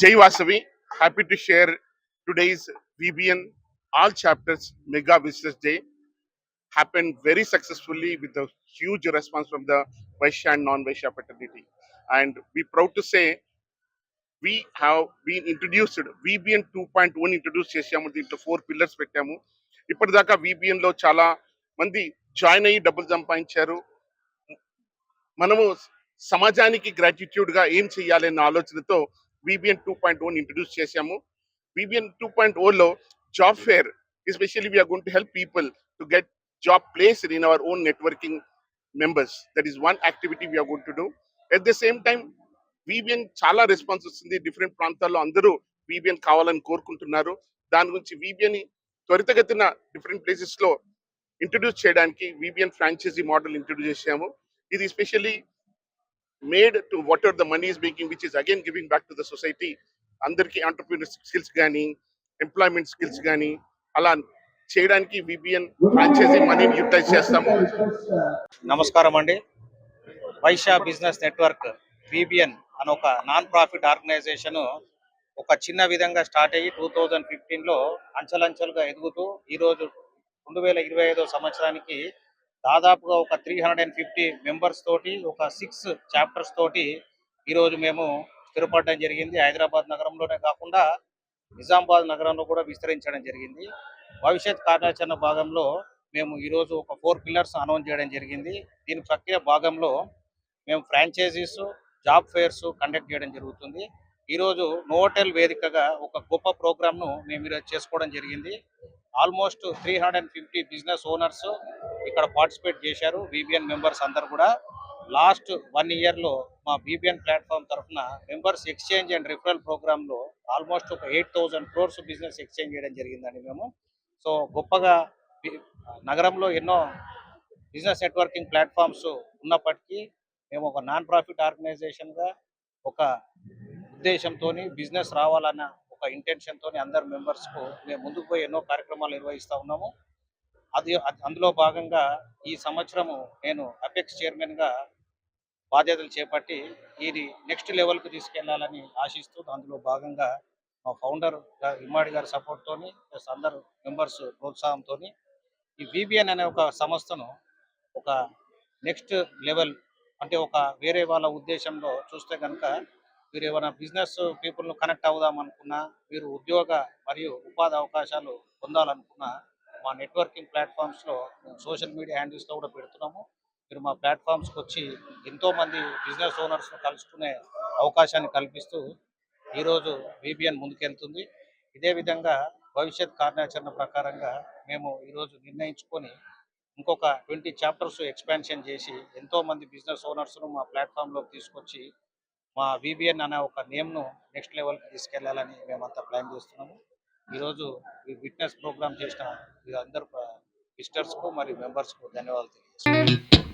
Jai Vasavi, happy to share today's VBN all chapters mega business day happened very successfully with a huge response from the Vaishya and non-Vaishya fraternity. And we proud to say we have been introduced VBN 2.1 introduce చేశాము. దీంట్లో 4 pillars పెట్టాము. ఇప్పటిదాకా VBN లో చాలా మంది join అయ్యి డబ్బులు సంపాదించారు. మనము సమాజానికి గ్రాటిట్యూడ్ గా ఏం చేయాలి అన్న ఆలోచనతో VBN 2.1 ఇంట్రడ్యూస్ చేశాము. VBN 2.0 లో job fair especially we are going to help people to get job placed in our own networking members. That is one activity we are going to do. At the same time VBN చాలా response వస్తుంది. Different ప్రాంతాల్లో అందరూ VBN కావాలని కోరుకుంటున్నారు. దాని గురించి VBN త్వరితగతిన different places లో ఇంట్రడ్యూస్ చేయడానికి VBN ఫ్రాంచైజీ మోడల్ ఇంట్రడ్యూస్ చేశాము. ఇది specially made to whatever the money is making which is again giving back to the society. అందరికీ ఎంటర్‌ప్రెన్యూర్ స్కిల్స్ కానీ ఎంప్లాయ్మెంట్ స్కిల్స్ కానీ అలా చేయడానికి VBN ఫ్రాంచైజీ మనీని యూటిలైజ్ చేస్తాము. నమస్కారం అండి. వైశ్య బిజినెస్ నెట్వర్క్ VBN అని ఒక నాన్ ప్రాఫిట్ ఆర్గనైజేషన్ ఒక చిన్న విధంగా స్టార్ట్ అయ్యి 2015లో అంచెలంచెలుగా ఎదుగుతూ ఈరోజు 2025 సంవత్సరానికి దాదాపుగా ఒక 350 మెంబర్స్ తోటి ఒక 6 చాప్టర్స్ తోటి ఈరోజు మేము స్థిరపడడం జరిగింది. హైదరాబాద్ నగరంలోనే కాకుండా నిజామాబాద్ నగరంలో కూడా విస్తరించడం జరిగింది. భవిష్యత్ కార్యాచరణ భాగంలో మేము ఈరోజు ఒక 4 పిల్లర్స్ అనౌన్స్ చేయడం జరిగింది. దీని ప్రక్రియ భాగంలో మేము ఫ్రాంచైజీస్, జాబ్ ఫేర్స్ కండక్ట్ చేయడం జరుగుతుంది. ఈరోజు నోవెటెల్ వేదికగా ఒక గొప్ప ప్రోగ్రామ్ను మేము ఈరోజు చేసుకోవడం జరిగింది. ఆల్మోస్ట్ 350 బిజినెస్ ఓనర్స్ ఇక్కడ పార్టిసిపేట్ చేశారు. VBN మెంబర్స్ అందరు కూడా లాస్ట్ 1 ఇయర్లో మా VBN ప్లాట్ఫామ్ తరఫున మెంబర్స్ ఎక్స్చేంజ్ అండ్ రిఫరల్ ప్రోగ్రాంలో ఆల్మోస్ట్ ఒక 8,000 crores బిజినెస్ ఎక్స్చేంజ్ చేయడం జరిగిందండి మేము. సో గొప్పగా నగరంలో ఎన్నో బిజినెస్ నెట్వర్కింగ్ ప్లాట్ఫామ్స్ ఉన్నప్పటికీ మేము ఒక నాన్ ప్రాఫిట్ ఆర్గనైజేషన్గా ఒక ఉద్దేశంతో బిజినెస్ రావాలన్న ఒక ఇంటెన్షన్తో అందరు మెంబర్స్కు మేము ముందుకు పోయి ఎన్నో కార్యక్రమాలు నిర్వహిస్తూ ఉన్నాము. అందులో భాగంగా ఈ సంవత్సరము నేను అపెక్స్ చైర్మన్గా బాధ్యతలు చేపట్టి ఇది నెక్స్ట్ లెవెల్కి తీసుకెళ్లాలని ఆశిస్తూ అందులో భాగంగా మా ఫౌండర్ ఇమ్మాడి గారి సపోర్ట్తో ప్లస్ అందరు మెంబర్స్ ప్రోత్సాహంతో ఈ VBN అనే ఒక సంస్థను ఒక నెక్స్ట్ లెవెల్ అంటే ఒక వేరే వాళ్ళ ఉద్దేశంలో చూస్తే కనుక మీరు ఏమైనా బిజినెస్ పీపుల్ను కనెక్ట్ అవుదాం అనుకున్నా, మీరు ఉద్యోగ మరియు ఉపాధి అవకాశాలు పొందాలనుకున్నా మా నెట్వర్కింగ్ ప్లాట్ఫామ్స్లో మేము సోషల్ మీడియా హ్యాండిల్స్లో కూడా పెడుతున్నాము. మీరు మా ప్లాట్ఫామ్స్కి వచ్చి ఎంతోమంది బిజినెస్ ఓనర్స్ను కలుసుకునే అవకాశాన్ని కల్పిస్తూ ఈరోజు VBN ముందుకెళ్తుంది. ఇదే విధంగా భవిష్యత్ కార్యాచరణ ప్రకారంగా మేము ఈరోజు నిర్ణయించుకొని ఇంకొక 20 చాప్టర్స్ ఎక్స్పాన్షన్ చేసి ఎంతోమంది బిజినెస్ ఓనర్స్ను మా ప్లాట్ఫామ్లోకి తీసుకొచ్చి మా VBN అనే ఒక నేమ్ను నెక్స్ట్ లెవెల్కి తీసుకెళ్లాలని మేమంతా ప్లాన్ చేస్తున్నాము. ఈరోజు ఈ విట్నెస్ ప్రోగ్రామ్ చేసిన అందరు విజిటర్స్కు మరియు మెంబర్స్కు ధన్యవాదాలు తెలియజేస్తున్నాను.